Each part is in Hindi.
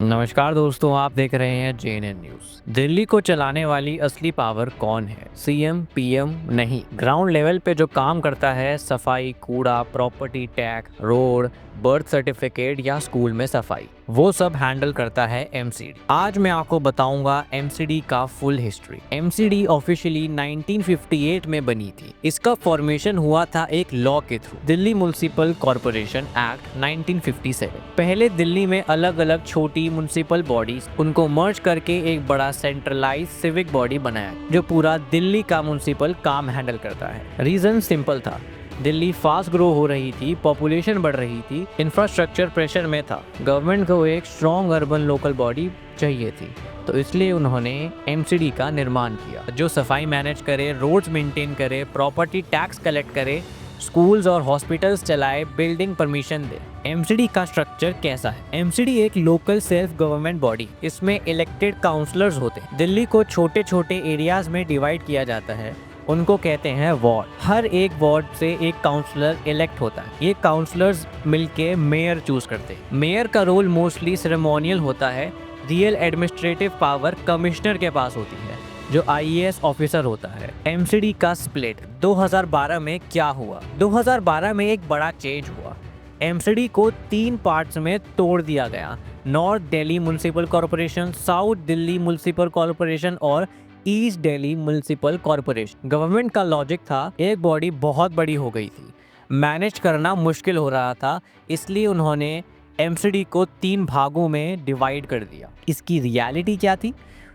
नमस्कार दोस्तों, आप देख रहे हैं JNN न्यूज। दिल्ली को चलाने वाली असली पावर कौन है? सीएम, पीएम नहीं। ग्राउंड लेवल पे जो काम करता है, सफाई, कूड़ा, property tax, road, birth certificate या स्कूल में सफाई, वो सब हैंडल करता है एमसीडी। आज मैं आपको बताऊंगा एमसीडी का फुल हिस्ट्री। एमसीडी ऑफिशियली 1958 में बनी थी। इसका फॉर्मेशन हुआ था एक लॉ के through, Delhi municipal corporation act 1957। पहले दिल्ली में अलग अलग छोटी म्युनिसिपल बॉडीज, उनको मर्ज करके एक बड़ा सेंट्रलाइज सिविक बॉडी बनाया जो पूरा दिल्ली का म्युनिसिपल काम हैंडल करता है। रीजन सिंपल था, दिल्ली फास्ट ग्रो हो रही थी, पॉपुलेशन बढ़ रही थी, इंफ्रास्ट्रक्चर प्रेशर में था, गवर्नमेंट को एक स्ट्रॉन्ग अर्बन लोकल बॉडी चाहिए थी, तो इसलिए उन्होंने एमसीडी का निर्माण किया जो सफाई मैनेज करे, रोड्स मेंटेन करे, प्रॉपर्टी टैक्स कलेक्ट करे, स्कूल्स और हॉस्पिटल्स चलाए, बिल्डिंग परमिशन दे। एमसीडी का स्ट्रक्चर कैसा है? एमसीडी एक लोकल सेल्फ गवर्नमेंट बॉडी, इसमें इलेक्टेड काउंसलर्स होते हैं। दिल्ली को छोटे छोटे एरियाज में डिवाइड किया जाता है, उनको कहते हैं वार्ड। हर एक वार्ड से एक काउंसलर इलेक्ट होता है। ये काउंसलर्स मिलके मेयर चूज करते हैं। मेयर का रोल मोस्टली सेरेमोनियल होता है। रियल एडमिनिस्ट्रेटिव पावर कमिश्नर के पास होती है जो आईएएस ऑफिसर होता है। एमसीडी का स्प्लिट 2012 में क्या हुआ? 2012 में एक बड़ा चेंज हुआ। एमसीडी को 3 पार्ट्स में तोड़ दिया गया, north Delhi municipal corporation, south Delhi municipal corporation और east Delhi municipal corporation. Government का लॉजिक था, एक बॉडी बहुत बड़ी हो गई थी, मैनेज करना मुश्किल हो रहा था, इसलिए उन्होंने एमसीडी को 3 भागों में डिवाइड कर दिया। इसकी रियलिटी क्या थी?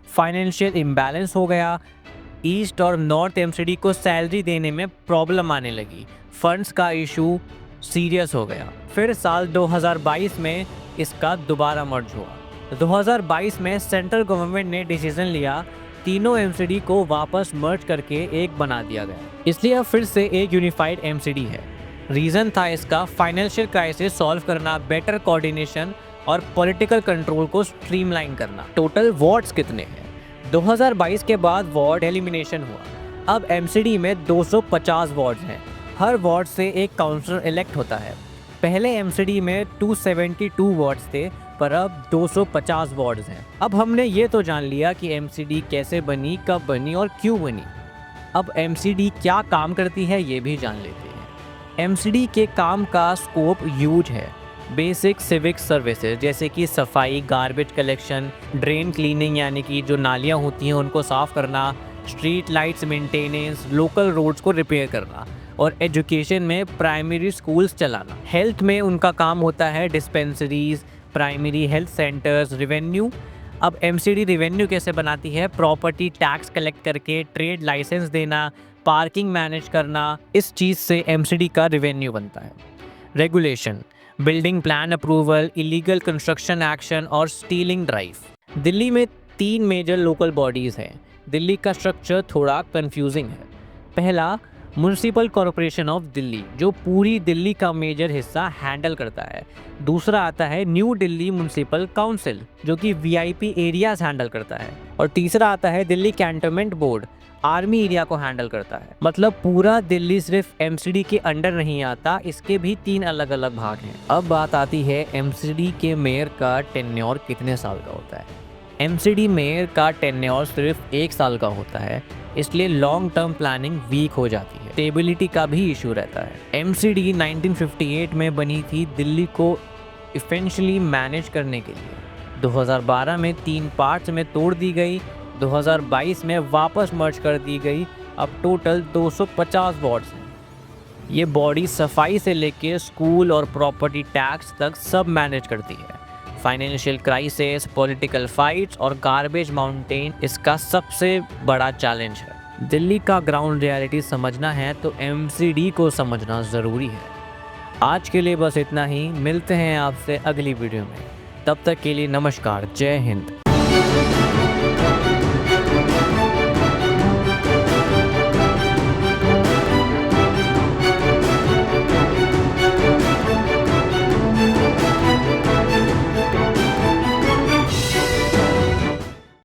फाइनेंशियल इम्बैलेंस हो गया। ईस्ट और नॉर्थ एमसीडी को सैलरी देने में प्रॉब्लम आने लगी, फंड्स का इशू सीरियस हो गया। फिर साल 2022 में इसका दोबारा मर्ज हुआ। 2022 में सेंट्रल गवर्नमेंट ने डिसीजन लिया, तीनों एमसीडी को वापस मर्ज करके एक बना दिया गया, इसलिए अब फिर से एक यूनिफाइड एमसीडी है। रीजन था इसका फाइनेंशियल क्राइसिस सॉल्व करना, बेटर कोऑर्डिनेशन और पॉलिटिकल कंट्रोल को स्ट्रीमलाइन करना। टोटल वार्ड्स कितने हैं? 2022 के बाद वार्ड एलिमिनेशन हुआ। अब एमसीडी में 250 वार्ड्स हैं। हर वार्ड से एक काउंसलर इलेक्ट होता है। पहले एमसीडी में 272 वार्ड्स थे, पर अब 250 वार्ड्स हैं। अब हमने ये तो जान लिया कि एमसीडी कैसे बनी, कब बनी और क्यों बनी। अब एमसीडी क्या काम करती है ये भी जान लेते हैं। एमसीडी के काम का स्कोप ह्यूज है। बेसिक सिविक सर्विसेज जैसे कि सफाई, गार्बेज कलेक्शन, ड्रेन क्लीनिंग यानी कि जो नालियाँ होती हैं उनको साफ़ करना, street lights maintenance, local roads को रिपेयर करना, और एजुकेशन में प्राइमरी स्कूल्स चलाना। हेल्थ में उनका काम होता है dispensaries, primary health centres. Revenue, अब एमसीडी रेवेन्यू कैसे बनाती है? प्रॉपर्टी टैक्स कलेक्ट करके, ट्रेड लाइसेंस देना, पार्किंग मैनेज करना, इस चीज़ से एमसीडी का रेवेन्यू बनता है। Regulation, building plan approval, illegal construction action और स्टीलिंग ड्राइव। दिल्ली में 3 मेजर लोकल बॉडीज़ हैं। दिल्ली का स्ट्रक्चर थोड़ा कंफ्यूजिंग है। पहला, म्युनिसिपल कॉर्पोरेशन ऑफ दिल्ली जो पूरी दिल्ली का मेजर हिस्सा हैंडल करता है। दूसरा आता है न्यू दिल्ली म्युनिसिपल काउंसिल जो कि वीआईपी एरियाज हैंडल करता है। और तीसरा आता है Delhi cantonment board, army area को हैंडल करता है। मतलब पूरा दिल्ली सिर्फ एमसीडी के अंडर नहीं आता, इसके भी 3 अलग अलग भाग हैं। अब बात आती है एमसीडी के मेयर का टेन्योर कितने साल का होता है। एमसीडी मेयर का टेन्योर सिर्फ 1 साल का होता है, इसलिए लॉन्ग टर्म प्लानिंग वीक हो जाती है। स्टेबिलिटी का भी इशू रहता है। एमसीडी 1958 में बनी थी दिल्ली को इफेंशली मैनेज करने के लिए। 2012 में 3 पार्ट्स में तोड़ दी गई, 2022 में वापस मर्ज कर दी गई। अब टोटल 250 वार्ड्स हैं। ये बॉडी सफाई से लेकर स्कूल और प्रॉपर्टी टैक्स तक सब मैनेज करती है। फाइनेंशियल क्राइसिस, पॉलिटिकल फाइट्स और गार्बेज माउंटेन इसका सबसे बड़ा चैलेंज है। दिल्ली का ग्राउंड रियलिटी समझना है तो एमसीडी को समझना ज़रूरी है। आज के लिए बस इतना ही, मिलते हैं आपसे अगली वीडियो में। तब तक के लिए नमस्कार, जय हिंद।